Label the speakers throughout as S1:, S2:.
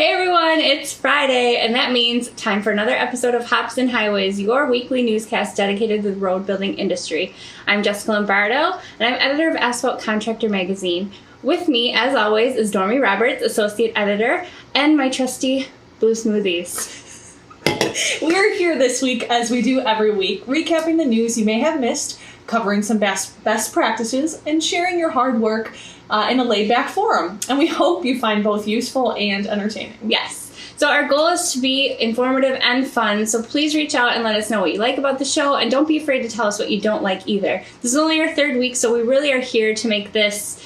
S1: Hey everyone, it's Friday, and that means time for another episode of Hops and Highways, your weekly newscast dedicated to the road building industry. I'm Jessica Lombardo, and I'm editor of Asphalt Contractor Magazine. With me, as always, is Dormie Roberts, associate editor, and my trusty Blue Smoothies.
S2: We're here this week, as we do every week, recapping the news you may have missed, covering some best practices, and sharing your hard work in a laid-back forum. And we hope you find both useful and entertaining.
S1: Yes. So our goal is to be informative and fun, so please reach out and let us know what you like about the show, and don't be afraid to tell us what you don't like either. This is only our third week, so we really are here to make this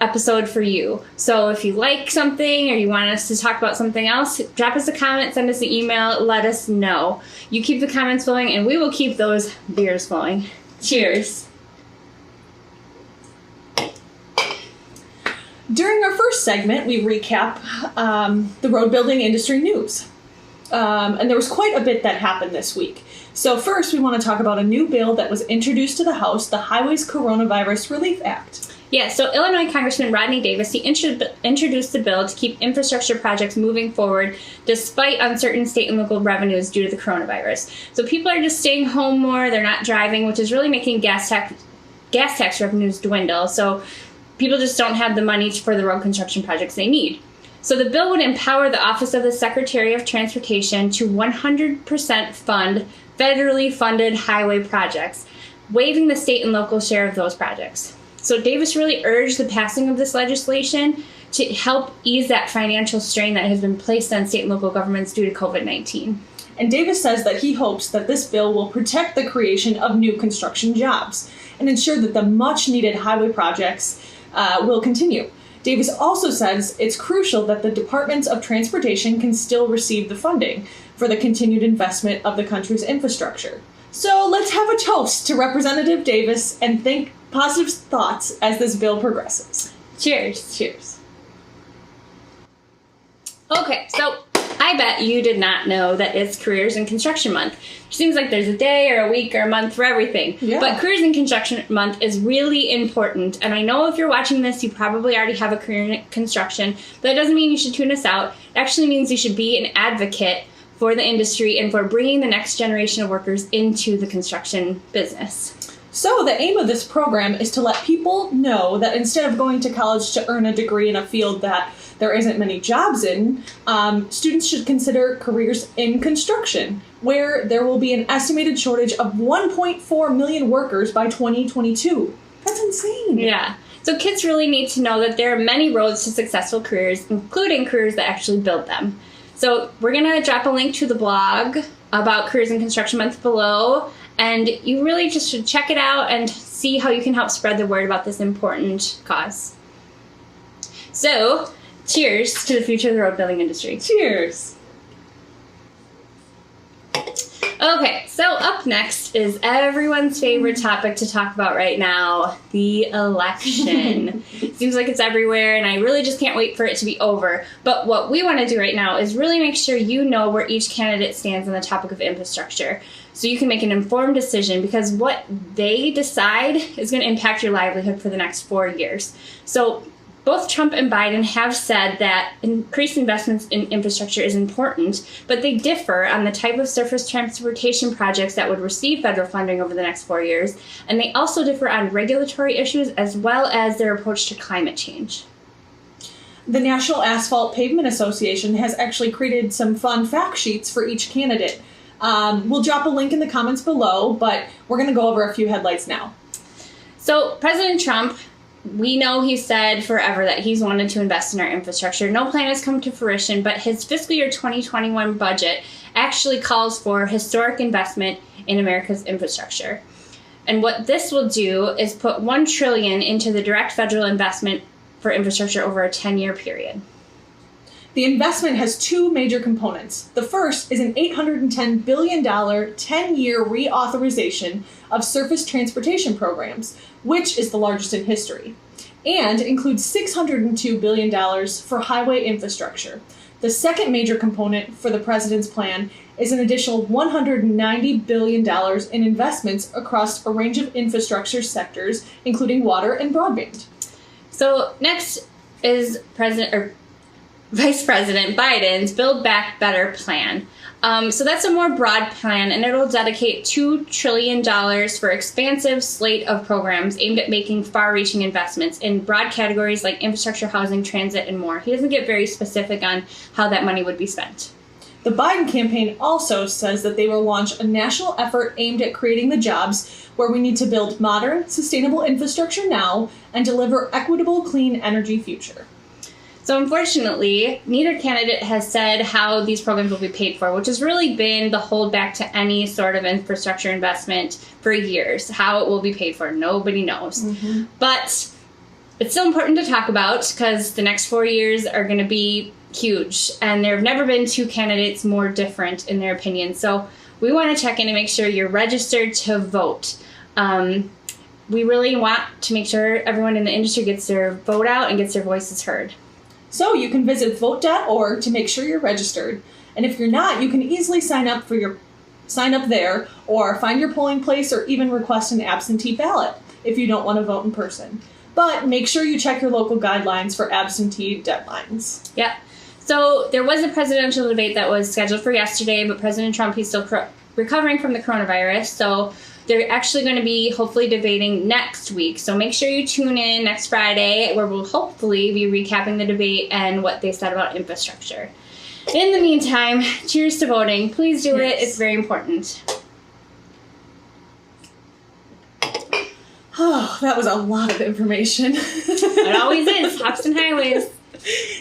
S1: episode for you. So if you like something or you want us to talk about something else, drop us a comment, send us an email, let us know. You keep the comments flowing, and we will keep those beers flowing. Cheers.
S2: During our first segment, we recap the road building industry news. And there was quite a bit that happened this week. So first, we want to talk about a new bill that was introduced to the House, the Highways Coronavirus Relief Act.
S1: Yeah, so Illinois Congressman Rodney Davis, he introduced the bill to keep infrastructure projects moving forward despite uncertain state and local revenues due to the coronavirus. So people are just staying home more, they're not driving, which is really making gas tax revenues dwindle. So people just don't have the money for the road construction projects they need. So the bill would empower the Office of the Secretary of Transportation to 100% fund federally funded highway projects, waiving the state and local share of those projects. So Davis really urged the passing of this legislation to help ease that financial strain that has been placed on state and local governments due to COVID-19.
S2: And Davis says that he hopes that this bill will protect the creation of new construction jobs and ensure that the much-needed highway projects will continue. Davis also says it's crucial that the Departments of Transportation can still receive the funding for the continued investment of the country's infrastructure. So let's have a toast to Representative Davis and think positive thoughts as this bill progresses.
S1: Cheers. Cheers. Okay, so I bet you did not know that it's Careers in Construction Month. It seems like there's a day or a week or a month for everything. Yeah. But Careers in Construction Month is really important. And I know if you're watching this, you probably already have a career in construction. But that doesn't mean you should tune us out. It actually means you should be an advocate for the industry and for bringing the next generation of workers into the construction business.
S2: So the aim of this program is to let people know that instead of going to college to earn a degree in a field that there isn't many jobs in, students should consider careers in construction, where there will be an estimated shortage of 1.4 million workers by 2022. That's insane.
S1: Yeah. So kids really need to know that there are many roads to successful careers, including careers that actually build them. So we're going to drop a link to the blog about Careers in Construction Month below, and you really just should check it out and see how you can help spread the word about this important cause. So, cheers to the future of the road building industry.
S2: Cheers!
S1: Okay, so up next is everyone's favorite topic to talk about right now, the election. Seems like it's everywhere, and I really just can't wait for it to be over. But what we want to do right now is really make sure you know where each candidate stands on the topic of infrastructure, so you can make an informed decision, because what they decide is going to impact your livelihood for the next 4 years. So both Trump and Biden have said that increased investments in infrastructure is important, but they differ on the type of surface transportation projects that would receive federal funding over the next 4 years, and they also differ on regulatory issues as well as their approach to climate change.
S2: The National Asphalt Pavement Association has actually created some fun fact sheets for each candidate. We'll drop a link in the comments below, but we're going to go over a few headlights now.
S1: So President Trump, we know he said forever that he's wanted to invest in our infrastructure. No plan has come to fruition, but his fiscal year 2021 budget actually calls for historic investment in America's infrastructure. And what this will do is put $1 trillion into the direct federal investment for infrastructure over a 10-year period.
S2: The investment has two major components. The first is an $810 billion 10-year reauthorization of surface transportation programs, which is the largest in history, and includes $602 billion for highway infrastructure. The second major component for the president's plan is an additional $190 billion in investments across a range of infrastructure sectors, including water and broadband.
S1: So next is Vice President Biden's Build Back Better plan. So that's a more broad plan, and it'll dedicate $2 trillion for expansive slate of programs aimed at making far-reaching investments in broad categories like infrastructure, housing, transit, and more. He doesn't get very specific on how that money would be spent.
S2: The Biden campaign also says that they will launch a national effort aimed at creating the jobs where we need to build modern, sustainable infrastructure now and deliver equitable, clean energy future.
S1: So unfortunately, neither candidate has said how these programs will be paid for, which has really been the holdback to any sort of infrastructure investment for years. How it will be paid for, nobody knows. Mm-hmm. But it's still important to talk about because the next 4 years are going to be huge, and there have never been two candidates more different in their opinions. So we want to check in and make sure you're registered to vote. We really want to make sure everyone in the industry gets their vote out and gets their voices heard.
S2: So you can visit vote.org to make sure you're registered. And if you're not, you can easily sign up there or find your polling place or even request an absentee ballot if you don't want to vote in person. But make sure you check your local guidelines for absentee deadlines.
S1: Yep. So there was a presidential debate that was scheduled for yesterday, but President Trump, he's still recovering from the coronavirus. So they're actually going to be hopefully debating next week. So make sure you tune in next Friday where we'll hopefully be recapping the debate and what they said about infrastructure. In the meantime, cheers to voting. Please do it. It's very important.
S2: Oh, that was a lot of information.
S1: It always is. Hops and highways.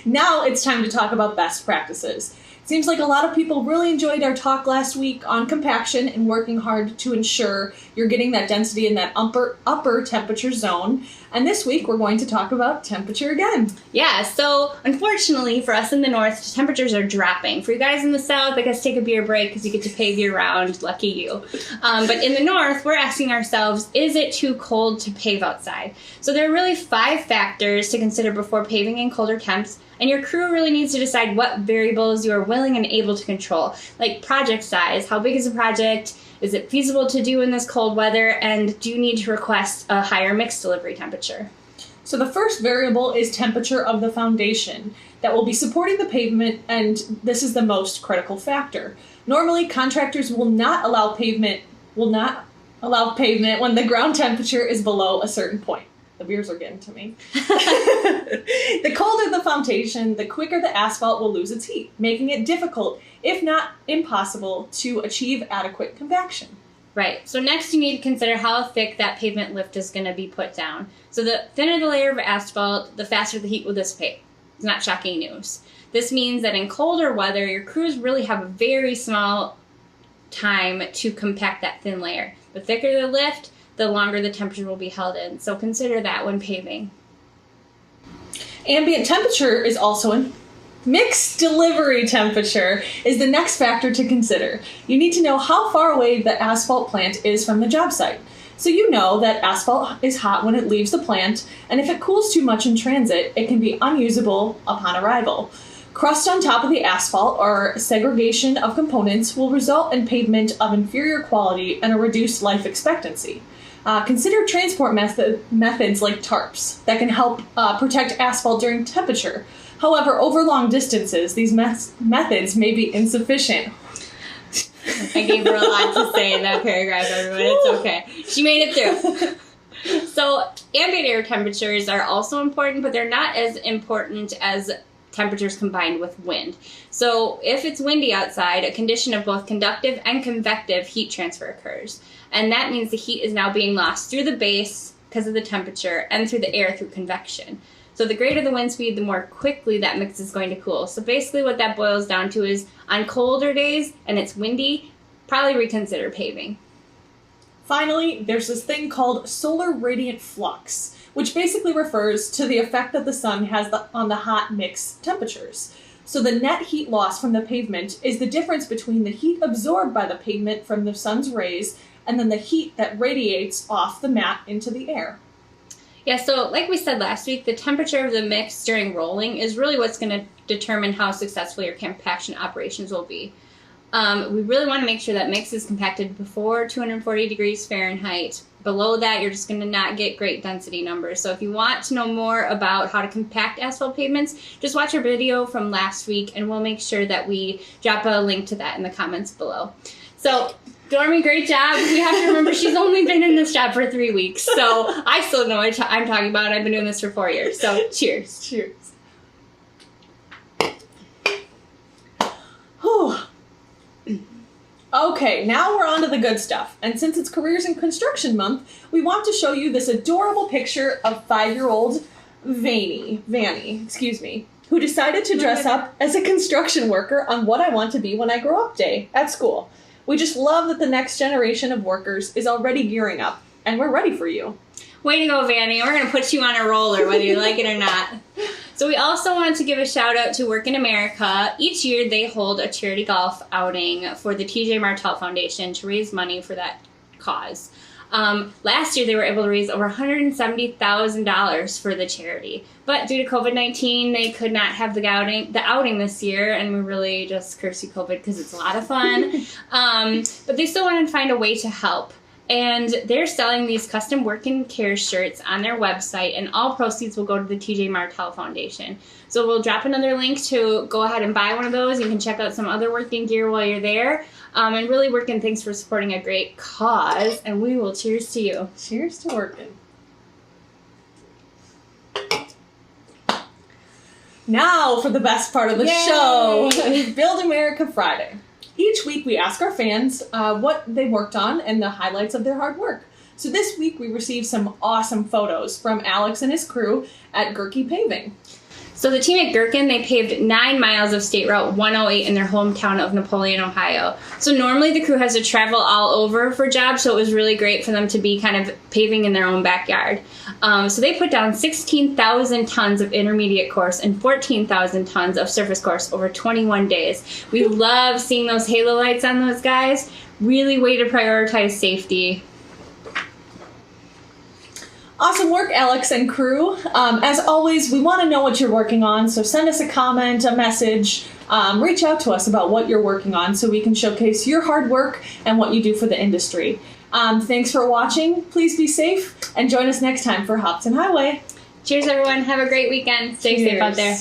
S2: Now it's time to talk about best practices. Seems like a lot of people really enjoyed our talk last week on compaction and working hard to ensure you're getting that density in that upper temperature zone. And this week we're going to talk about temperature again.
S1: Yeah, so unfortunately for us in the north, temperatures are dropping. For you guys in the south, I guess take a beer break because you get to pave year round. Lucky you. But in the north, we're asking ourselves, is it too cold to pave outside? So there are really 5 factors to consider before paving in colder temps. And your crew really needs to decide what variables you are willing and able to control, like project size. How big is the project? Is it feasible to do in this cold weather? And do you need to request a higher mix delivery temperature?
S2: So the first variable is temperature of the foundation that will be supporting the pavement, and this is the most critical factor. Normally, contractors will not allow pavement when the ground temperature is below a certain point. The beers are getting to me. The colder the foundation, the quicker the asphalt will lose its heat, making it difficult, if not impossible, to achieve adequate compaction.
S1: Right. So next you need to consider how thick that pavement lift is going to be put down. So the thinner the layer of asphalt, the faster the heat will dissipate. It's not shocking news. This means that in colder weather, your crews really have a very small time to compact that thin layer. The thicker the lift, the longer the temperature will be held in. So consider that when paving.
S2: Ambient temperature is also in. Mixed delivery temperature is the next factor to consider. You need to know how far away the asphalt plant is from the job site. So you know that asphalt is hot when it leaves the plant, and if it cools too much in transit, it can be unusable upon arrival. Crust on top of the asphalt or segregation of components will result in pavement of inferior quality and a reduced life expectancy. Consider transport methods like tarps that can help protect asphalt during temperature. However, over long distances, these methods may be insufficient.
S1: I gave her a lot to say in that paragraph, everyone. It's okay. She made it through. So ambient air temperatures are also important, but they're not as important as temperatures combined with wind. So if it's windy outside, a condition of both conductive and convective heat transfer occurs. And that means the heat is now being lost through the base because of the temperature and through the air through convection. So the greater the wind speed, the more quickly that mix is going to cool. So basically what that boils down to is on colder days and it's windy, probably reconsider paving.
S2: Finally, there's this thing called solar radiant flux, which basically refers to the effect that the sun has on the hot mix temperatures. So the net heat loss from the pavement is the difference between the heat absorbed by the pavement from the sun's rays and then the heat that radiates off the mat into the air.
S1: Yeah, so like we said last week, the temperature of the mix during rolling is really what's going to determine how successful your compaction operations will be. We really want to make sure that mix is compacted before 240 degrees Fahrenheit below that, you're just going to not get great density numbers. So if you want to know more about how to compact asphalt pavements, just watch our video from last week, and we'll make sure that we drop a link to that in the comments below. So, Dormie, great job. We have to remember she's only been in this job for 3 weeks, so I still know what I'm talking about. I've been doing this for 4 years, so cheers.
S2: Cheers. Whew. Okay, now we're on to the good stuff. And since it's Careers in Construction Month, we want to show you this adorable picture of 5-year-old Vanny, who decided to dress up as a construction worker on What I Want to Be When I Grow Up Day at school. We just love that the next generation of workers is already gearing up, and we're ready for you.
S1: Way to go, Vanny. We're going to put you on a roller, whether you like it or not. So we also wanted to give a shout out to Work in America. Each year they hold a charity golf outing for the TJ Martell Foundation to raise money for that cause. Last year they were able to raise over $170,000 for the charity. But due to COVID-19, they could not have the outing this year, and we really just curse you, COVID, because it's a lot of fun. But they still wanted to find a way to help. And they're selling these custom work and care shirts on their website, and all proceeds will go to the TJ Martell Foundation. So we'll drop another link to go ahead and buy one of those. You can check out some other working gear while you're there. And really, Workin', thanks for supporting a great cause, and we will cheers to you.
S2: Cheers to Workin'. Now for the best part of the show, Build America Friday. Each week we ask our fans what they worked on and the highlights of their hard work. So this week we received some awesome photos from Alex and his crew at Gerke Paving.
S1: So the team at Gherkin, they paved 9 miles of State Route 108 in their hometown of Napoleon, Ohio. So normally the crew has to travel all over for jobs, so it was really great for them to be kind of paving in their own backyard. So they put down 16,000 tons of intermediate course and 14,000 tons of surface course over 21 days. We love seeing those halo lights on those guys. Really way to prioritize safety.
S2: Awesome work, Alex and crew. As always, we want to know what you're working on, so send us a comment, a message, reach out to us about what you're working on so we can showcase your hard work and what you do for the industry. Thanks for watching. Please be safe, and join us next time for Hobson Highway.
S1: Cheers, everyone. Have a great weekend. Stay safe out there.